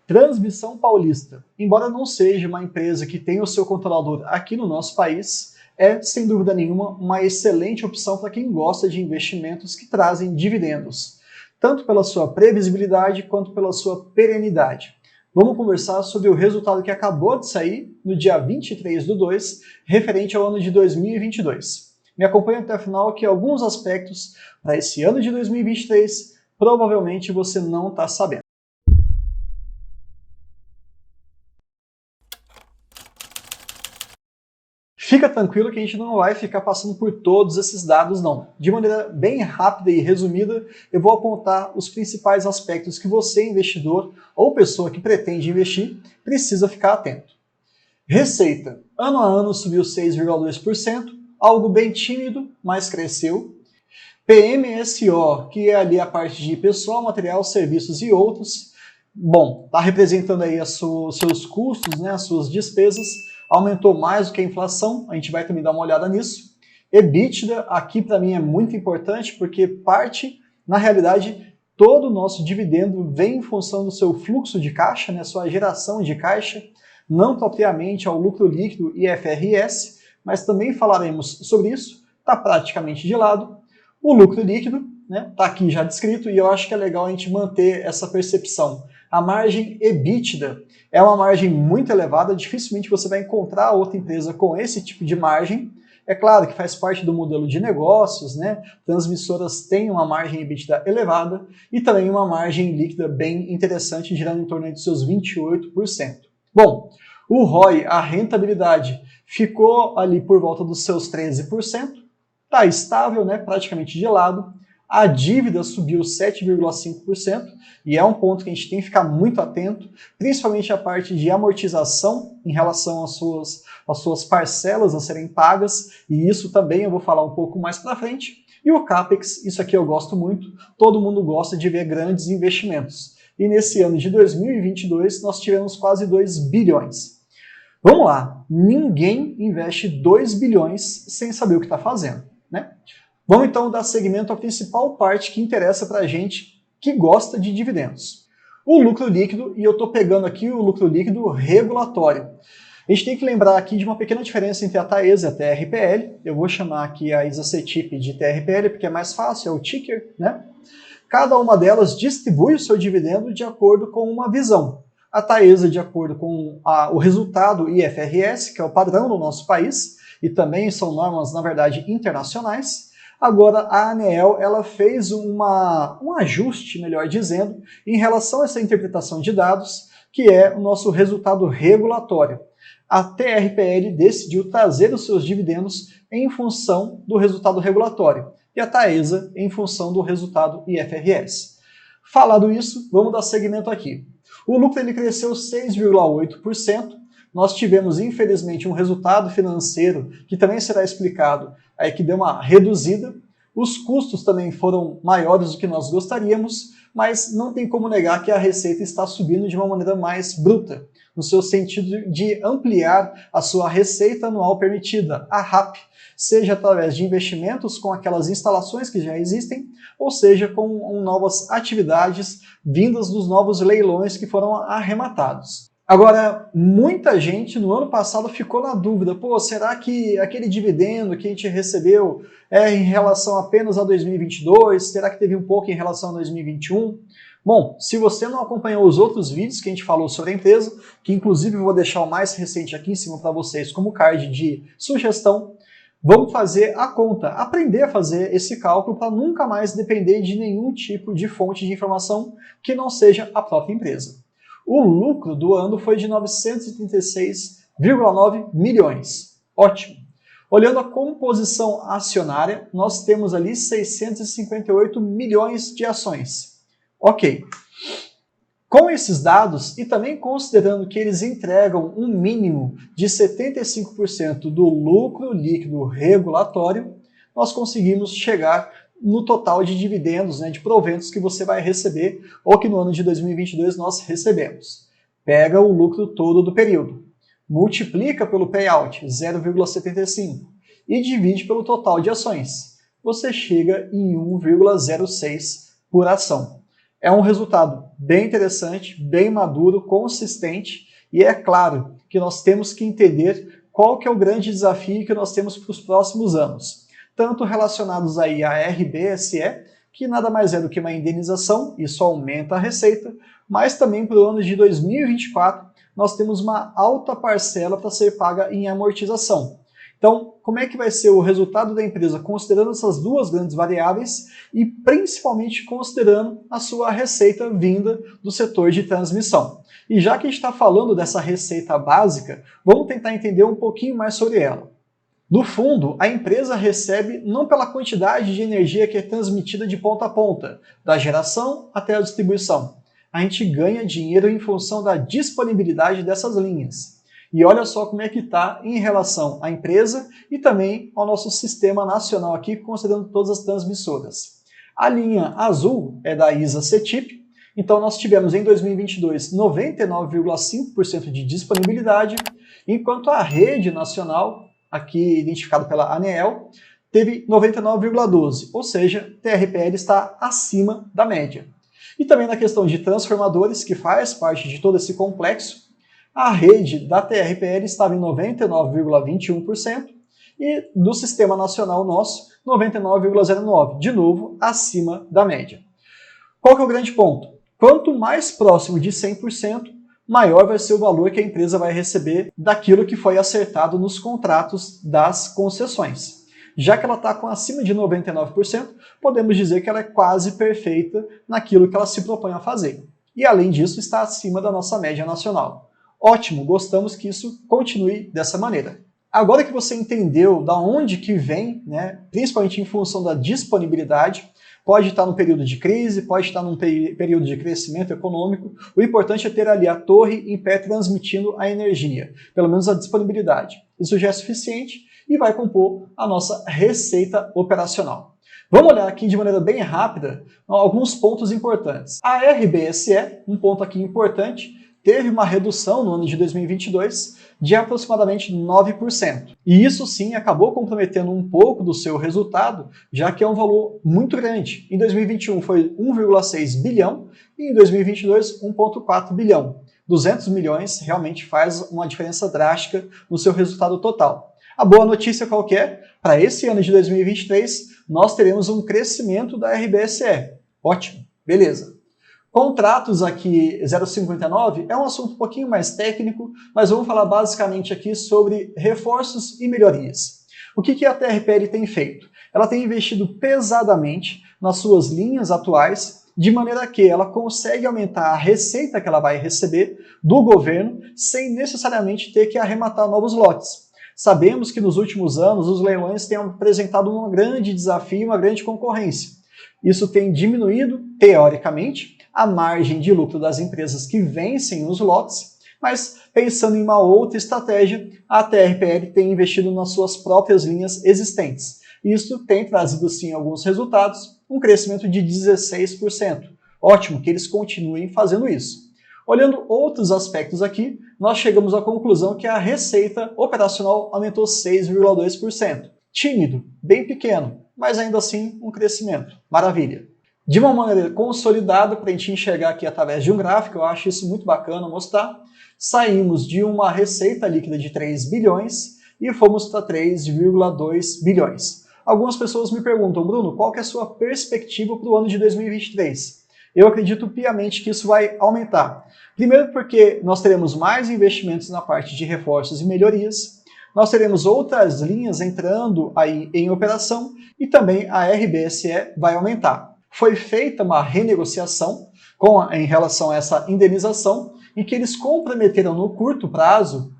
Transmissão Paulista, embora não seja uma empresa que tenha o seu controlador aqui no nosso país, é, sem dúvida nenhuma, uma excelente opção para quem gosta de investimentos que trazem dividendos, tanto pela sua previsibilidade quanto pela sua perenidade. Vamos conversar sobre o resultado que acabou de sair no dia 23/2, referente ao ano de 2022. Me acompanhe até o final que alguns aspectos para esse ano de 2023 provavelmente você não está sabendo. Fica tranquilo que a gente não vai ficar passando por todos esses dados não. De maneira bem rápida e resumida, eu vou apontar os principais aspectos que você, investidor ou pessoa que pretende investir, precisa ficar atento. Receita. Ano a ano subiu 6,2%, algo bem tímido, mas cresceu. PMSO, que é ali a parte de pessoal, material, serviços e outros. Bom, está representando aí seus custos, né, as suas despesas, aumentou mais do que a inflação, a gente vai também dar uma olhada nisso. EBITDA, aqui para mim é muito importante, porque parte, na realidade, todo o nosso dividendo vem em função do seu fluxo de caixa, né, sua geração de caixa, não propriamente ao lucro líquido e IFRS, mas também falaremos sobre isso, está praticamente de lado. O lucro líquido, né, está aqui já descrito, e eu acho que é legal a gente manter essa percepção. A margem EBITDA é uma margem muito elevada, dificilmente você vai encontrar outra empresa com esse tipo de margem. É claro que faz parte do modelo de negócios, né? Transmissoras têm uma margem EBITDA elevada e também uma margem líquida bem interessante, girando em torno de seus 28%. Bom, o ROI, a rentabilidade, ficou ali por volta dos seus 13%, está estável, né? Praticamente de lado. A dívida subiu 7,5%, e é um ponto que a gente tem que ficar muito atento, principalmente a parte de amortização em relação às suas parcelas a serem pagas, e isso também eu vou falar um pouco mais para frente. E o CAPEX, isso aqui eu gosto muito, todo mundo gosta de ver grandes investimentos. E nesse ano de 2022 nós tivemos quase 2 bilhões. Vamos lá, ninguém investe 2 bilhões sem saber o que está fazendo, né? Vamos então dar seguimento à principal parte que interessa para a gente que gosta de dividendos. O lucro líquido, e eu estou pegando aqui o lucro líquido regulatório. A gente tem que lembrar aqui de uma pequena diferença entre a Taesa e a TRPL. Eu vou chamar aqui a ISACETIP de TRPL porque é mais fácil, é o ticker, né? Cada uma delas distribui o seu dividendo de acordo com uma visão. A Taesa de acordo com o resultado IFRS, que é o padrão do nosso país, e também são normas, na verdade, internacionais. Agora, a ANEEL ela fez um ajuste, melhor dizendo, em relação a essa interpretação de dados, que é o nosso resultado regulatório. A TRPL decidiu trazer os seus dividendos em função do resultado regulatório, e a Taesa em função do resultado IFRS. Falado isso, vamos dar seguimento aqui. O lucro ele cresceu 6,8%, nós tivemos, infelizmente, um resultado financeiro, que também será explicado, aí que deu uma reduzida. Os custos também foram maiores do que nós gostaríamos, mas não tem como negar que a receita está subindo de uma maneira mais bruta, no seu sentido de ampliar a sua receita anual permitida, a RAP, seja através de investimentos com aquelas instalações que já existem, ou seja, com novas atividades vindas dos novos leilões que foram arrematados. Agora, muita gente no ano passado ficou na dúvida, pô, será que aquele dividendo que a gente recebeu é em relação apenas a 2022? Será que teve um pouco em relação a 2021? Bom, se você não acompanhou os outros vídeos que a gente falou sobre a empresa, que inclusive eu vou deixar o mais recente aqui em cima para vocês como card de sugestão, vamos fazer a conta, aprender a fazer esse cálculo para nunca mais depender de nenhum tipo de fonte de informação que não seja a própria empresa. O lucro do ano foi de 936,9 milhões. Ótimo. Olhando a composição acionária, nós temos ali 658 milhões de ações. Ok. Com esses dados, e também considerando que eles entregam um mínimo de 75% do lucro líquido regulatório, nós conseguimos chegar no total de dividendos, né, de proventos que você vai receber, ou que no ano de 2022 nós recebemos. Pega o lucro todo do período, multiplica pelo payout, 0,75, e divide pelo total de ações. Você chega em 1,06 por ação. É um resultado bem interessante, bem maduro, consistente, e é claro que nós temos que entender qual que é o grande desafio que nós temos para os próximos anos, tanto relacionados aí à RBSE, que nada mais é do que uma indenização, isso aumenta a receita, mas também para o ano de 2024 nós temos uma alta parcela para ser paga em amortização. Então, como é que vai ser o resultado da empresa considerando essas duas grandes variáveis e principalmente considerando a sua receita vinda do setor de transmissão? E já que a gente está falando dessa receita básica, vamos tentar entender um pouquinho mais sobre ela. No fundo, a empresa recebe não pela quantidade de energia que é transmitida de ponta a ponta, da geração até a distribuição. A gente ganha dinheiro em função da disponibilidade dessas linhas. E olha só como é que está em relação à empresa e também ao nosso sistema nacional aqui, considerando todas as transmissoras. A linha azul é da ISA-CETIP, então nós tivemos em 2022 99,5% de disponibilidade, enquanto a rede nacional, aqui identificado pela ANEEL, teve 99,12%, ou seja, TRPL está acima da média. E também na questão de transformadores, que faz parte de todo esse complexo, a rede da TRPL estava em 99,21% e do sistema nacional nosso, 99,09%, de novo, acima da média. Qual que é o grande ponto? Quanto mais próximo de 100%, maior vai ser o valor que a empresa vai receber daquilo que foi acertado nos contratos das concessões. Já que ela está com acima de 99%, podemos dizer que ela é quase perfeita naquilo que ela se propõe a fazer. E além disso, está acima da nossa média nacional. Ótimo, gostamos que isso continue dessa maneira. Agora que você entendeu da onde que vem, principalmente em função da disponibilidade, pode estar num período de crise, pode estar num período de crescimento econômico, o importante é ter ali a torre em pé transmitindo a energia, pelo menos a disponibilidade. Isso já é suficiente e vai compor a nossa receita operacional. Vamos olhar aqui de maneira bem rápida alguns pontos importantes. A RBSE, um ponto aqui importante, teve uma redução no ano de 2022 de aproximadamente 9%. E isso sim acabou comprometendo um pouco do seu resultado, já que é um valor muito grande. Em 2021 foi 1,6 bilhão e em 2022 1,4 bilhão. 200 milhões realmente faz uma diferença drástica no seu resultado total. A boa notícia qual que é? Para esse ano de 2023, nós teremos um crescimento da RBSE. Ótimo, beleza. Contratos aqui 0,59 é um assunto um pouquinho mais técnico, mas vamos falar basicamente aqui sobre reforços e melhorias. O que a TRPL tem feito? Ela tem investido pesadamente nas suas linhas atuais, de maneira que ela consegue aumentar a receita que ela vai receber do governo sem necessariamente ter que arrematar novos lotes. Sabemos que nos últimos anos os leilões têm apresentado um grande desafio, uma grande concorrência. Isso tem diminuído, teoricamente, a margem de lucro das empresas que vencem os lotes, mas pensando em uma outra estratégia, a TRPL tem investido nas suas próprias linhas existentes. Isso tem trazido sim alguns resultados, um crescimento de 16%. Ótimo que eles continuem fazendo isso. Olhando outros aspectos aqui, nós chegamos à conclusão que a receita operacional aumentou 6,2%. Tímido, bem pequeno, mas ainda assim um crescimento. Maravilha. De uma maneira consolidada, para a gente enxergar aqui através de um gráfico, eu acho isso muito bacana mostrar, saímos de uma receita líquida de 3 bilhões e fomos para 3,2 bilhões. Algumas pessoas me perguntam, Bruno, qual que é a sua perspectiva para o ano de 2023? Eu acredito piamente que isso vai aumentar. Primeiro porque nós teremos mais investimentos na parte de reforços e melhorias, nós teremos outras linhas entrando aí em operação e também a RBSE vai aumentar. Foi feita uma renegociação em relação a essa indenização, em que eles comprometeram no curto prazo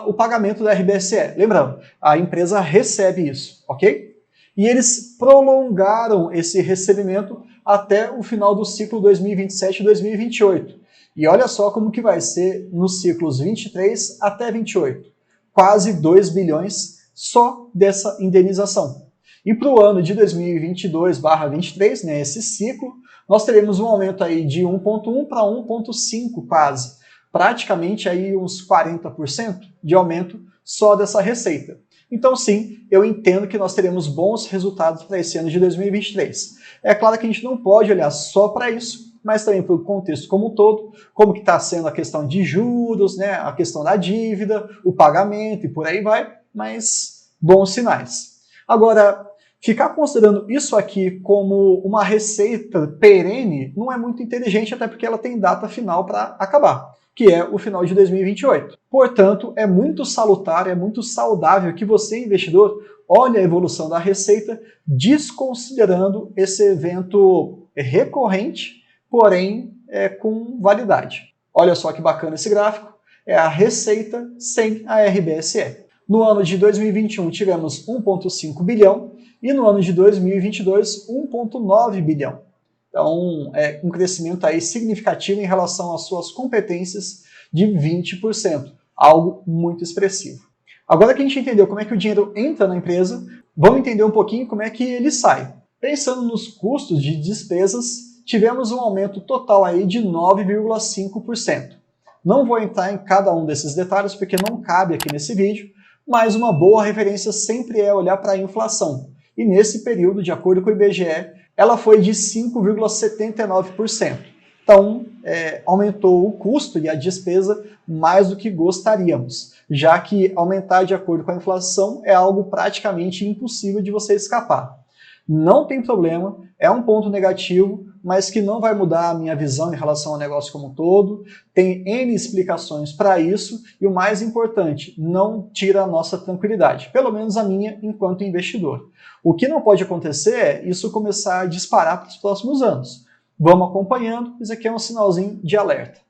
o pagamento da RBSE. Lembrando, a empresa recebe isso, ok? E eles prolongaram esse recebimento até o final do ciclo 2027 e 2028. E olha só como que vai ser nos ciclos 23 até 28. Quase 2 bilhões só dessa indenização. E para o ano de 2022/23, esse ciclo, nós teremos um aumento aí de 1,1 para 1,5 quase. Praticamente aí uns 40% de aumento só dessa receita. Então sim, eu entendo que nós teremos bons resultados para esse ano de 2023. É claro que a gente não pode olhar só para isso, mas também para o contexto como um todo, como que está sendo a questão de juros, né, a questão da dívida, o pagamento e por aí vai, mas bons sinais. Agora, ficar considerando isso aqui como uma receita perene não é muito inteligente, até porque ela tem data final para acabar, que é o final de 2028. Portanto, é muito salutar, é muito saudável que você, investidor, olhe a evolução da receita, desconsiderando esse evento recorrente, porém com validade. Olha só que bacana esse gráfico, é a receita sem a RBSE. No ano de 2021 tivemos 1,5 bilhão e no ano de 2022 1,9 bilhão. Então, é um crescimento aí significativo em relação às suas competências de 20%, algo muito expressivo. Agora que a gente entendeu como é que o dinheiro entra na empresa, vamos entender um pouquinho como é que ele sai. Pensando nos custos de despesas, tivemos um aumento total aí de 9,5%. Não vou entrar em cada um desses detalhes porque não cabe aqui nesse vídeo, mas uma boa referência sempre é olhar para a inflação. E nesse período, de acordo com o IBGE, ela foi de 5,79%. Então, aumentou o custo e a despesa mais do que gostaríamos, já que aumentar de acordo com a inflação é algo praticamente impossível de você escapar. Não tem problema, é um ponto negativo, mas que não vai mudar a minha visão em relação ao negócio como um todo. Tem N explicações para isso e o mais importante, não tira a nossa tranquilidade, pelo menos a minha enquanto investidor. O que não pode acontecer é isso começar a disparar para os próximos anos. Vamos acompanhando, isso aqui é um sinalzinho de alerta.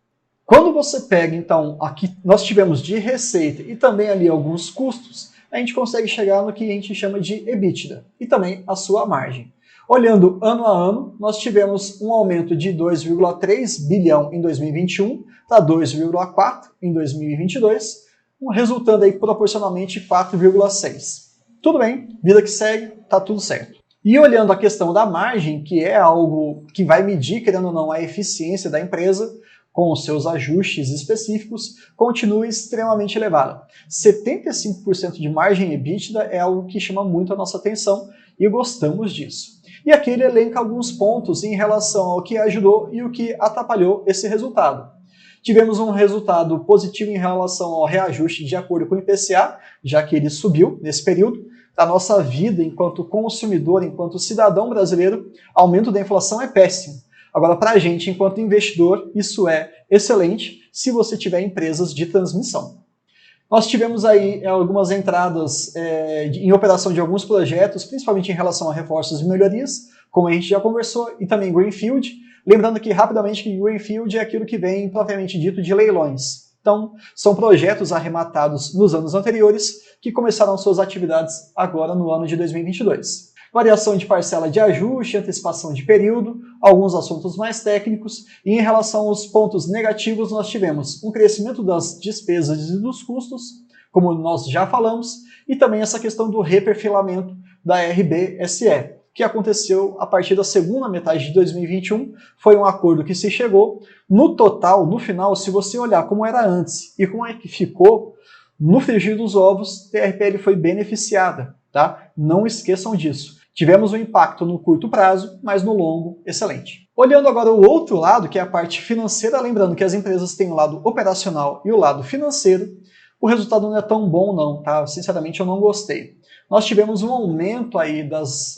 Quando você pega, então, aqui nós tivemos de receita e também ali alguns custos, a gente consegue chegar no que a gente chama de EBITDA e também a sua margem. Olhando ano a ano, nós tivemos um aumento de 2,3 bilhão em 2021 para 2,4 em 2022, resultando aí proporcionalmente 4,6. Tudo bem, vida que segue, tá tudo certo. E olhando a questão da margem, que é algo que vai medir, querendo ou não, a eficiência da empresa, com os seus ajustes específicos, continua extremamente elevada. 75% de margem EBITDA é algo que chama muito a nossa atenção e gostamos disso. E aqui ele elenca alguns pontos em relação ao que ajudou e o que atrapalhou esse resultado. Tivemos um resultado positivo em relação ao reajuste de acordo com o IPCA, já que ele subiu nesse período. A nossa vida enquanto consumidor, enquanto cidadão brasileiro, aumento da inflação é péssimo. Agora, para a gente, enquanto investidor, isso é excelente se você tiver empresas de transmissão. Nós tivemos aí algumas entradas em operação de alguns projetos, principalmente em relação a reforços e melhorias, como a gente já conversou, e também Greenfield. Lembrando aqui rapidamente que Greenfield é aquilo que vem propriamente dito de leilões. Então, são projetos arrematados nos anos anteriores que começaram suas atividades agora no ano de 2022. Variação de parcela de ajuste, antecipação de período, alguns assuntos mais técnicos, e em relação aos pontos negativos nós tivemos um crescimento das despesas e dos custos, como nós já falamos, e também essa questão do reperfilamento da RBSE, que aconteceu a partir da segunda metade de 2021, foi um acordo que se chegou. No total, no final, se você olhar como era antes e como é que ficou, no frigir dos ovos, a TRPL foi beneficiada, tá? Não esqueçam disso. Tivemos um impacto no curto prazo, mas no longo, excelente. Olhando agora o outro lado, que é a parte financeira, lembrando que as empresas têm o lado operacional e o lado financeiro, o resultado não é tão bom não, tá? Sinceramente eu não gostei. Nós tivemos um aumento aí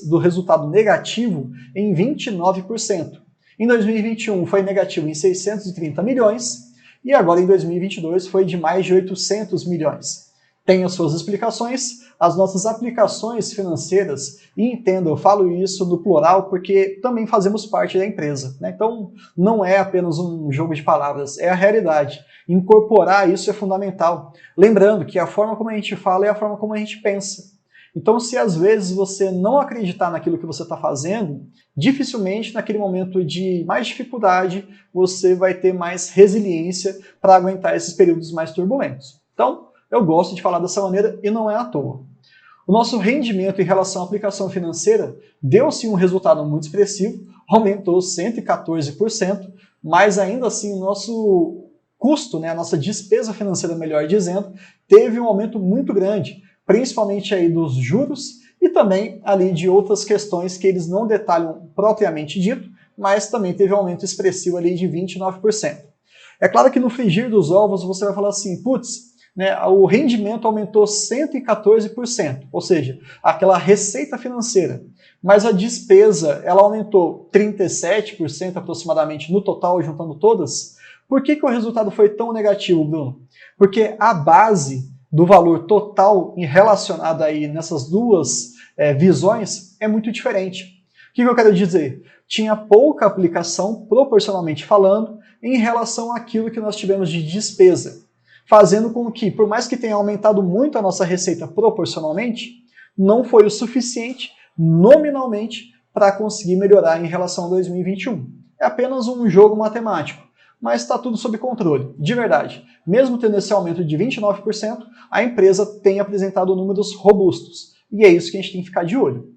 do resultado negativo em 29%. Em 2021 foi negativo em 630 milhões e agora em 2022 foi de mais de 800 milhões. Tem as suas explicações, as nossas aplicações financeiras, e entendo, eu falo isso no plural porque também fazemos parte da empresa, né? Então não é apenas um jogo de palavras, é a realidade. Incorporar isso é fundamental. Lembrando que a forma como a gente fala é a forma como a gente pensa. Então, se às vezes você não acreditar naquilo que você está fazendo, dificilmente naquele momento de mais dificuldade você vai ter mais resiliência para aguentar esses períodos mais turbulentos. Então, eu gosto de falar dessa maneira e não é à toa. O nosso rendimento em relação à aplicação financeira deu sim um resultado muito expressivo, aumentou 114%, mas ainda assim o nosso custo, né, a nossa despesa financeira, melhor dizendo, teve um aumento muito grande, principalmente aí dos juros e também ali de outras questões que eles não detalham propriamente dito, mas também teve um aumento expressivo ali de 29%. É claro que no frigir dos ovos você vai falar assim, putz, né, o rendimento aumentou 114%, ou seja, aquela receita financeira, mas a despesa ela aumentou 37% aproximadamente no total, juntando todas. Por que o resultado foi tão negativo, Bruno? Porque a base do valor total relacionado aí nessas duas visões é muito diferente. O que eu quero dizer? Tinha pouca aplicação, proporcionalmente falando, em relação àquilo que nós tivemos de despesa, fazendo com que, por mais que tenha aumentado muito a nossa receita proporcionalmente, não foi o suficiente nominalmente para conseguir melhorar em relação a 2021. É apenas um jogo matemático, mas está tudo sob controle, de verdade. Mesmo tendo esse aumento de 29%, a empresa tem apresentado números robustos, e é isso que a gente tem que ficar de olho.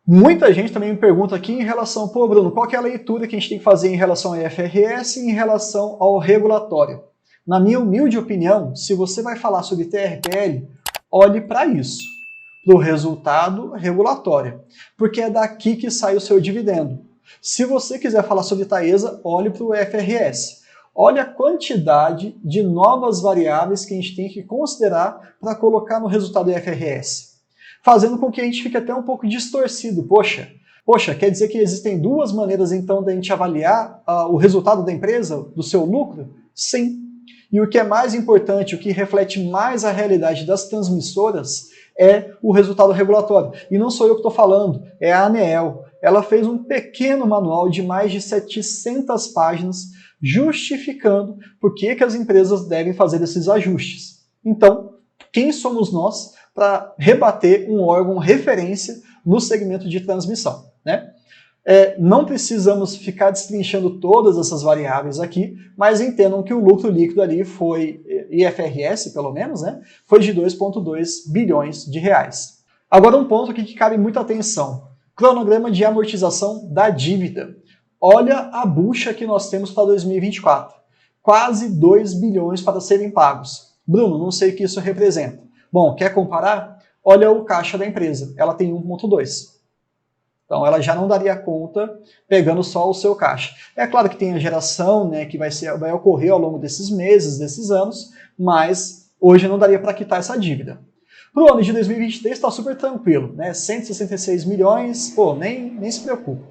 Muita gente também me pergunta aqui em relação, pô Bruno, qual que é a leitura que a gente tem que fazer em relação ao IFRS e em relação ao regulatório? Na minha humilde opinião, se você vai falar sobre TRPL, olhe para isso, para o resultado regulatório, porque é daqui que sai o seu dividendo. Se você quiser falar sobre Taesa, olhe para o IFRS. Olha a quantidade de novas variáveis que a gente tem que considerar para colocar no resultado do IFRS, fazendo com que a gente fique até um pouco distorcido. Poxa, quer dizer que existem duas maneiras então da gente avaliar o resultado da empresa, do seu lucro? Sim. E o que é mais importante, o que reflete mais a realidade das transmissoras é o resultado regulatório. E não sou eu que estou falando, é a ANEEL. Ela fez um pequeno manual de mais de 700 páginas justificando por que as empresas devem fazer esses ajustes. Então, quem somos nós para rebater um órgão referência no segmento de transmissão, né? Não precisamos ficar destrinchando todas essas variáveis aqui, mas entendam que o lucro líquido ali foi, IFRS pelo menos, né, foi de 2,2 bilhões de reais. Agora um ponto aqui que cabe muita atenção, cronograma de amortização da dívida. Olha a bucha que nós temos para 2024, quase 2 bilhões para serem pagos. Bruno, não sei o que isso representa. Bom, quer comparar? Olha o caixa da empresa, ela tem 1,2. Então ela já não daria conta pegando só o seu caixa. É claro que tem a geração, né, que vai ocorrer ao longo desses meses, desses anos, mas hoje não daria para quitar essa dívida. Para o ano de 2023 está super tranquilo, né? 166 milhões, pô, nem se preocupe.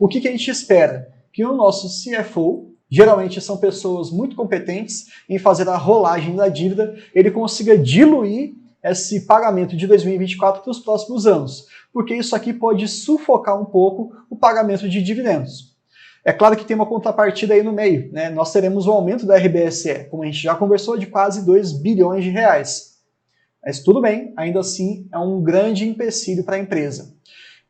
O que a gente espera? Que o nosso CFO, geralmente são pessoas muito competentes em fazer a rolagem da dívida, ele consiga diluir esse pagamento de 2024 para os próximos anos, porque isso aqui pode sufocar um pouco o pagamento de dividendos. É claro que tem uma contrapartida aí no meio, né? Nós teremos o aumento da RBSE, como a gente já conversou, de quase 2 bilhões de reais. Mas tudo bem, ainda assim é um grande empecilho para a empresa.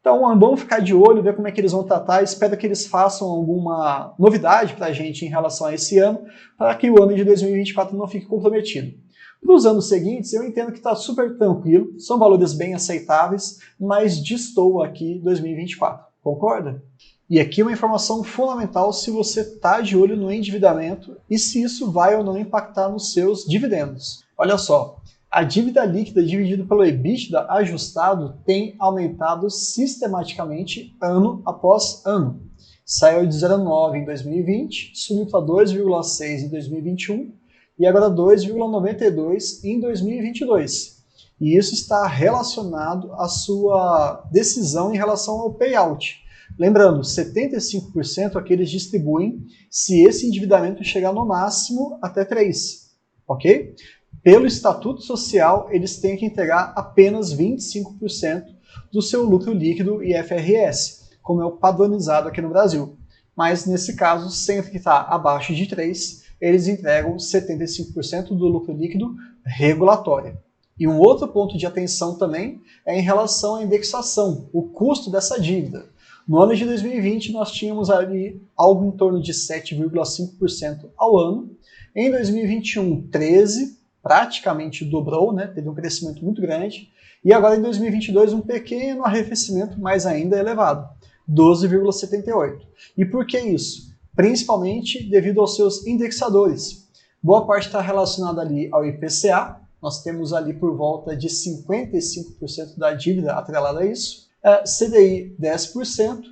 Então vamos ficar de olho, ver como é que eles vão tratar, espero que eles façam alguma novidade para a gente em relação a esse ano, para que o ano de 2024 não fique comprometido. Para os anos seguintes, eu entendo que está super tranquilo, são valores bem aceitáveis, mas destoa aqui 2024, concorda? E aqui uma informação fundamental se você está de olho no endividamento e se isso vai ou não impactar nos seus dividendos. Olha só, a dívida líquida dividida pelo EBITDA ajustado tem aumentado sistematicamente ano após ano. Saiu de 0,9 em 2020, subiu para 2,6 em 2021, e agora 2,92 em 2022. E isso está relacionado à sua decisão em relação ao payout. Lembrando, 75% é que eles distribuem se esse endividamento chegar no máximo até 3, ok? Pelo Estatuto Social, eles têm que entregar apenas 25% do seu lucro líquido IFRS, como é o padronizado aqui no Brasil. Mas nesse caso, sempre que está abaixo de 3, eles entregam 75% do lucro líquido regulatório. E um outro ponto de atenção também é em relação à indexação, o custo dessa dívida. No ano de 2020, nós tínhamos ali algo em torno de 7,5% ao ano. Em 2021, 13%, praticamente dobrou, né? Teve um crescimento muito grande. E agora em 2022, um pequeno arrefecimento, mas ainda elevado, 12,78%. E por que isso? Principalmente devido aos seus indexadores. Boa parte está relacionada ali ao IPCA, nós temos ali por volta de 55% da dívida atrelada a isso, CDI 10%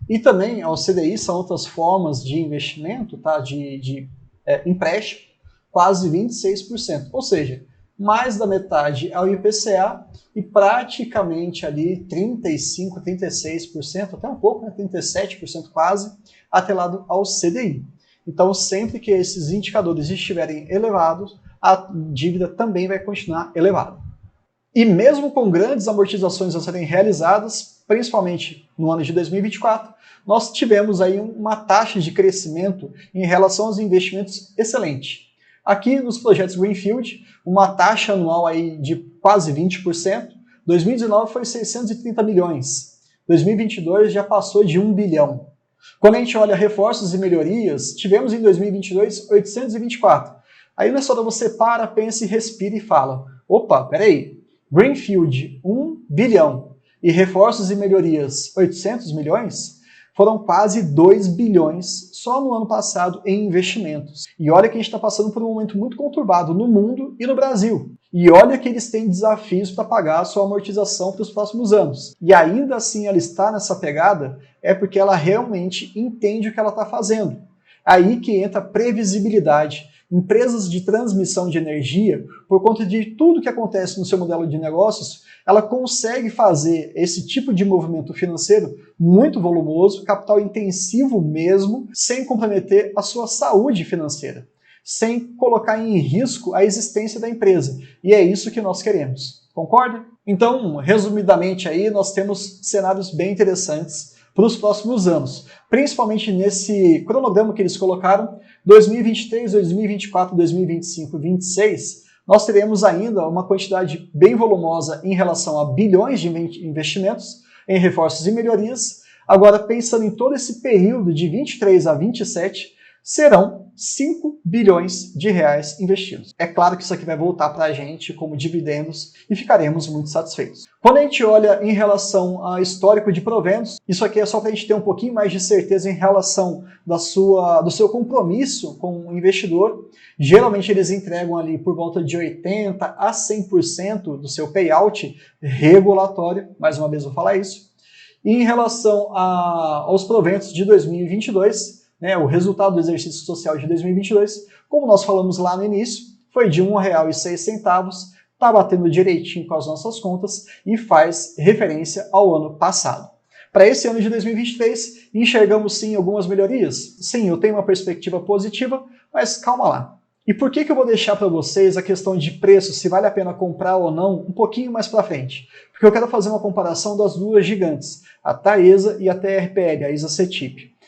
E também o CDI são outras formas de investimento, tá? de empréstimo, quase 26%. Ou seja, mais da metade é o IPCA e praticamente ali 35%, 36%, até um pouco, né? 37% quase, atrelado ao CDI. Então, sempre que esses indicadores estiverem elevados, a dívida também vai continuar elevada. E mesmo com grandes amortizações a serem realizadas, principalmente no ano de 2024, nós tivemos aí uma taxa de crescimento em relação aos investimentos excelente. Aqui nos projetos Greenfield, uma taxa anual aí de quase 20%, 2019 foi 630 milhões, 2022 já passou de 1 bilhão. Quando a gente olha reforços e melhorias, tivemos em 2022 824. Aí nessa hora você para, pensa e respira e fala, opa, peraí, Greenfield 1 bilhão e reforços e melhorias 800 milhões, foram quase 2 bilhões só no ano passado em investimentos. E olha que a gente está passando por um momento muito conturbado no mundo e no Brasil. E olha que eles têm desafios para pagar a sua amortização para os próximos anos. E ainda assim ela está nessa pegada, é porque ela realmente entende o que ela está fazendo. Aí que entra a previsibilidade. Empresas de transmissão de energia, por conta de tudo que acontece no seu modelo de negócios, ela consegue fazer esse tipo de movimento financeiro muito volumoso, capital intensivo mesmo, sem comprometer a sua saúde financeira, sem colocar em risco a existência da empresa. E é isso que nós queremos. Concorda? Então, resumidamente aí, nós temos cenários bem interessantes para os próximos anos, principalmente nesse cronograma que eles colocaram, 2023, 2024, 2025 e 2026, nós teremos ainda uma quantidade bem volumosa em relação a bilhões de investimentos em reforços e melhorias. Agora, pensando em todo esse período de 23 a 27, serão 5 bilhões de reais investidos. É claro que isso aqui vai voltar para a gente como dividendos e ficaremos muito satisfeitos. Quando a gente olha em relação ao histórico de proventos, isso aqui é só para a gente ter um pouquinho mais de certeza em relação do seu compromisso com o investidor. Geralmente eles entregam ali por volta de 80% a 100% do seu payout regulatório, mais uma vez vou falar isso. E em relação aos proventos de 2022, o resultado do exercício social de 2022, como nós falamos lá no início, foi de R$ 1,06, está batendo direitinho com as nossas contas e faz referência ao ano passado. Para esse ano de 2023, enxergamos sim algumas melhorias? Sim, eu tenho uma perspectiva positiva, mas calma lá. E por que eu vou deixar para vocês a questão de preço, se vale a pena comprar ou não, um pouquinho mais para frente? Porque eu quero fazer uma comparação das duas gigantes, a Taesa e a TRPL, a Isacetip.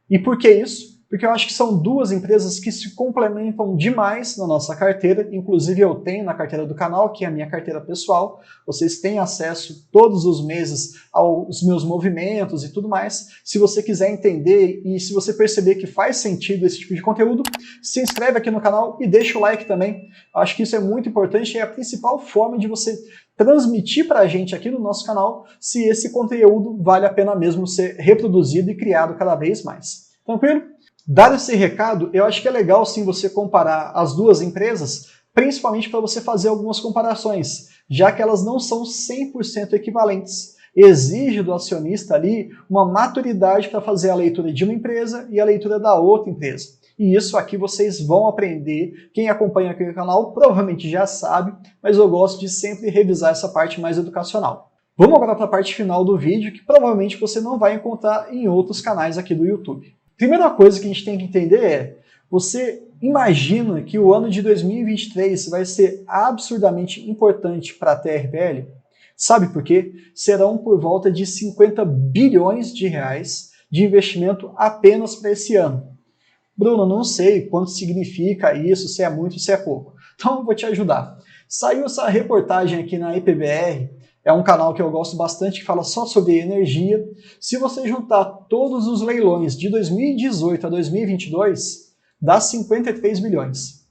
E por que isso? Porque eu acho que são duas empresas que se complementam demais na nossa carteira, inclusive eu tenho na carteira do canal, que é a minha carteira pessoal, vocês têm acesso todos os meses aos meus movimentos e tudo mais. Se você quiser entender e se você perceber que faz sentido esse tipo de conteúdo, se inscreve aqui no canal e deixa o like também. Eu acho que isso é muito importante e é a principal forma de você transmitir para a gente aqui no nosso canal se esse conteúdo vale a pena mesmo ser reproduzido e criado cada vez mais. Tranquilo? Dado esse recado, eu acho que é legal sim você comparar as duas empresas, principalmente para você fazer algumas comparações, já que elas não são 100% equivalentes. Exige do acionista ali uma maturidade para fazer a leitura de uma empresa e a leitura da outra empresa. E isso aqui vocês vão aprender. Quem acompanha aqui no canal provavelmente já sabe, mas eu gosto de sempre revisar essa parte mais educacional. Vamos agora para a parte final do vídeo, que provavelmente você não vai encontrar em outros canais aqui do YouTube. Primeira coisa que a gente tem que entender é, você imagina que o ano de 2023 vai ser absurdamente importante para a TRPL? Sabe por quê? Serão por volta de 50 bilhões de reais de investimento apenas para esse ano. Bruno, não sei quanto significa isso, se é muito, se é pouco. Então eu vou te ajudar. Saiu essa reportagem aqui na EPBR, é um canal que eu gosto bastante, que fala só sobre energia. Se você juntar todos os leilões de 2018 a 2022, dá 53 bilhões.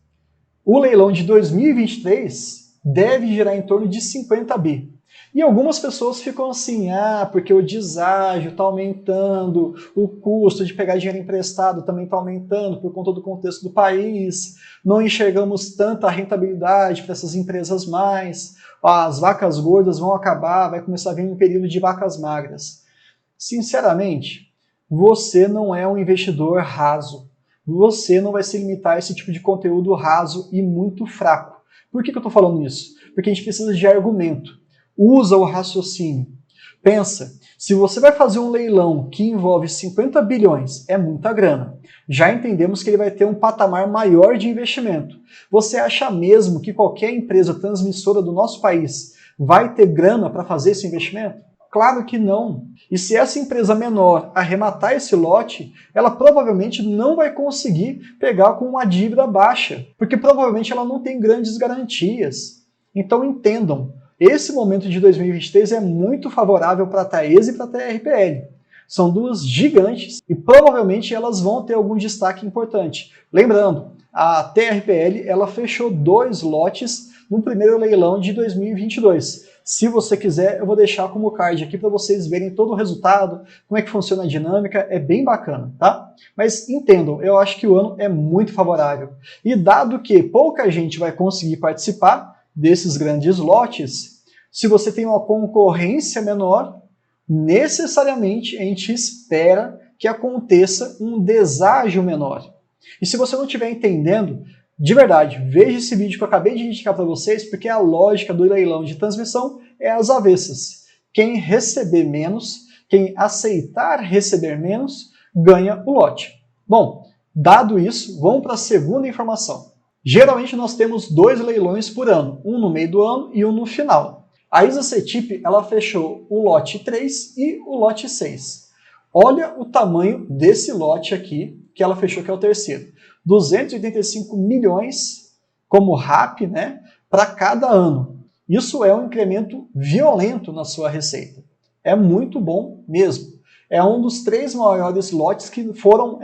O leilão de 2023 deve gerar em torno de 50 bi. E algumas pessoas ficam assim, porque o deságio está aumentando, o custo de pegar dinheiro emprestado também está aumentando por conta do contexto do país, não enxergamos tanta rentabilidade para essas empresas mais, as vacas gordas vão acabar, vai começar a vir um período de vacas magras. Sinceramente, você não é um investidor raso. Você não vai se limitar a esse tipo de conteúdo raso e muito fraco. Por que eu estou falando isso? Porque a gente precisa de argumento. Usa o raciocínio. Pensa, se você vai fazer um leilão que envolve 50 bilhões, é muita grana. Já entendemos que ele vai ter um patamar maior de investimento. Você acha mesmo que qualquer empresa transmissora do nosso país vai ter grana para fazer esse investimento? Claro que não. E se essa empresa menor arrematar esse lote, ela provavelmente não vai conseguir pegar com uma dívida baixa, porque provavelmente ela não tem grandes garantias. Então entendam, esse momento de 2023 é muito favorável para a Taesa e para a TRPL. São duas gigantes e provavelmente elas vão ter algum destaque importante. Lembrando, a TRPL ela fechou 2 lotes no primeiro leilão de 2022. Se você quiser, eu vou deixar como card aqui para vocês verem todo o resultado, como é que funciona a dinâmica, é bem bacana, tá? Mas entendam, eu acho que o ano é muito favorável. E dado que pouca gente vai conseguir participar desses grandes lotes, se você tem uma concorrência menor, necessariamente a gente espera que aconteça um deságio menor. E se você não estiver entendendo, de verdade, veja esse vídeo que eu acabei de indicar para vocês, porque a lógica do leilão de transmissão é às avessas. Quem receber menos, quem aceitar receber menos, ganha o lote. Bom, dado isso, vamos para a segunda informação. Geralmente nós temos 2 leilões por ano, um no meio do ano e um no final. A ISA-CETIP ela fechou o lote 3 e o lote 6. Olha o tamanho desse lote aqui que ela fechou, que é o terceiro. 285 milhões como RAP, né, para cada ano. Isso é um incremento violento na sua receita. É muito bom mesmo. É um dos 3 maiores lotes que foram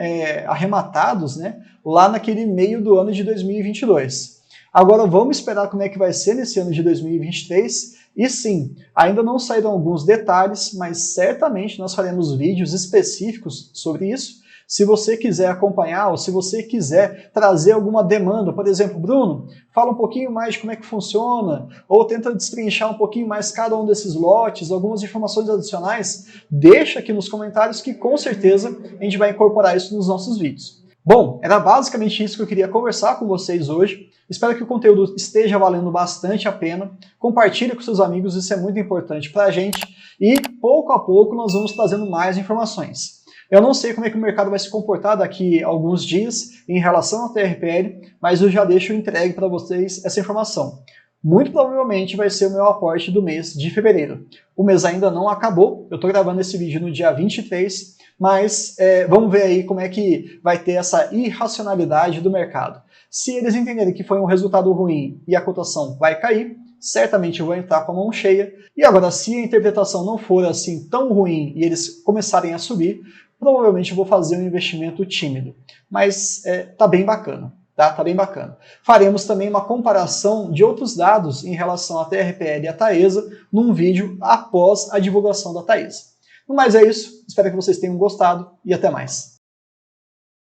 arrematados, né, lá naquele meio do ano de 2022. Agora vamos esperar como é que vai ser nesse ano de 2023. E sim, ainda não saíram alguns detalhes, mas certamente nós faremos vídeos específicos sobre isso. Se você quiser acompanhar ou se você quiser trazer alguma demanda, por exemplo, Bruno, fala um pouquinho mais de como é que funciona, ou tenta destrinchar um pouquinho mais cada um desses lotes, algumas informações adicionais, deixa aqui nos comentários que com certeza a gente vai incorporar isso nos nossos vídeos. Bom, era basicamente isso que eu queria conversar com vocês hoje. Espero que o conteúdo esteja valendo bastante a pena. Compartilhe com seus amigos, isso é muito importante para a gente. E pouco a pouco nós vamos trazendo mais informações. Eu não sei como é que o mercado vai se comportar daqui a alguns dias em relação à TRPL, mas eu já deixo entregue para vocês essa informação. Muito provavelmente vai ser o meu aporte do mês de fevereiro. O mês ainda não acabou, eu estou gravando esse vídeo no dia 23, mas vamos ver aí como é que vai ter essa irracionalidade do mercado. Se eles entenderem que foi um resultado ruim e a cotação vai cair, certamente eu vou entrar com a mão cheia. E agora, se a interpretação não for assim tão ruim e eles começarem a subir, provavelmente eu vou fazer um investimento tímido. Mas tá bem bacana. Tá bem bacana. Faremos também uma comparação de outros dados em relação à TRPL e à Taesa num vídeo após a divulgação da Taesa. Mas é isso, espero que vocês tenham gostado e até mais.